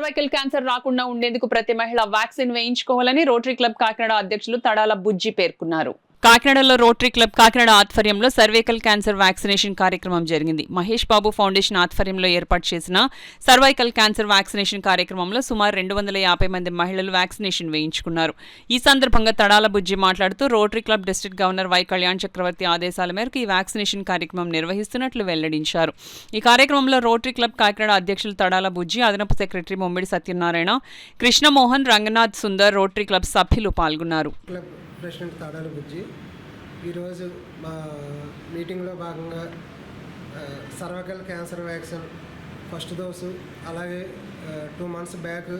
Cervical cancer రాకుండా ఉండేందుకు ప్రతి మహిళ వ్యాక్సిన్ వేయించుకోవాలని రోటరీ క్లబ్ కాకినాడ అధ్యక్షులు తడాల బుజ్జి పేర్కొన్నారు. కాకినాడలో రోటరీ క్లబ్ కాకినాడ ఆధ్వర్యంలో సర్వైకల్ క్యాన్సర్ వ్యాక్సినేషన్ కార్యక్రమం జరిగింది. మహేష్ బాబు ఫౌండేషన్ ఆధ్వర్యంలో ఏర్పాటు చేసిన సర్వైకల్ క్యాన్సర్ వ్యాక్సినేషన్ కార్యక్రమంలో సుమారు 250 మంది మహిళలు వ్యాక్సినేషన్ వేయించుకున్నారు. ఈ సందర్భంగా తడాల బుజ్జి మాట్లాడుతూ rotary club district governor Y Kalyan Chakravarthi ఆదేశాల మేరకు ఈ వ్యాక్సినేషన్ కార్యక్రమం నిర్వహిస్తున్నట్లు వెల్లడించారు. ఈ కార్యక్రమంలో రోటరీ క్లబ్ కాకినాడ అధ్యక్షులు తడాల బుజ్జి, అదనపు secretary Mummidi Satyanarayana, Krishnamohan, Ranganath Sundar, rotary club సభ్యులు పాల్గొన్నారు. ప్రెసిడెంట్ తాడాల బుజ్జి ఈరోజు మా మీటింగ్లో భాగంగా cervical cancer vaccine first dose, అలాగే 2 months బ్యాక్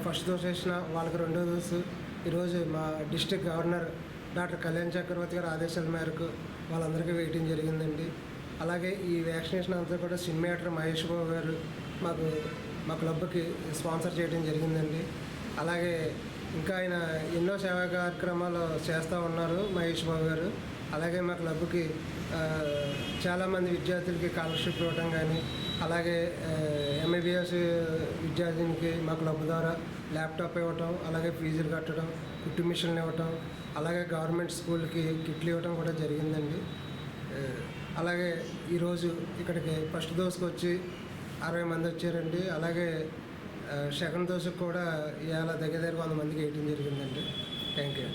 ఫస్ట్ డోస్ వేసిన వాళ్ళకి 2వ డోసు ఈరోజు మా డిస్ట్రిక్ట్ గవర్నర్ డాక్టర్ కళ్యాణ్ చక్రవర్తి గారి ఆదేశాల మేరకు వాళ్ళందరికీ వేయటం జరిగిందండి. అలాగే ఈ వ్యాక్సినేషన్ అంతా కూడా సినిమా యాక్టర్ మహేష్ బాబు గారు మా క్లబ్కి స్పాన్సర్ చేయడం జరిగిందండి. అలాగే ఇంకా ఆయన ఎన్నో సేవా కార్యక్రమాలు చేస్తూ ఉన్నారు మహేష్ బాబు గారు. అలాగే మా క్లబ్కి చాలామంది విద్యార్థులకి స్కాలర్షిప్ ఇవ్వడం కానీ, అలాగే MBBS విద్యార్థినికి మా క్లబ్ ద్వారా ల్యాప్టాప్ ఇవ్వటం, అలాగే ఫీజులు కట్టడం, కుట్టు మిషన్లు ఇవ్వటం, అలాగే గవర్నమెంట్ స్కూల్కి కిట్లు ఇవ్వటం కూడా జరిగిందండి. అలాగే ఈరోజు ఇక్కడికి ఫస్ట్ డోస్కి వచ్చి 60 మంది వచ్చారండి. అలాగే సెకండ్ డోసుకు కూడా ఇవాళ దగ్గర 100 మందికి వేయటం జరిగిందండి. Thank you.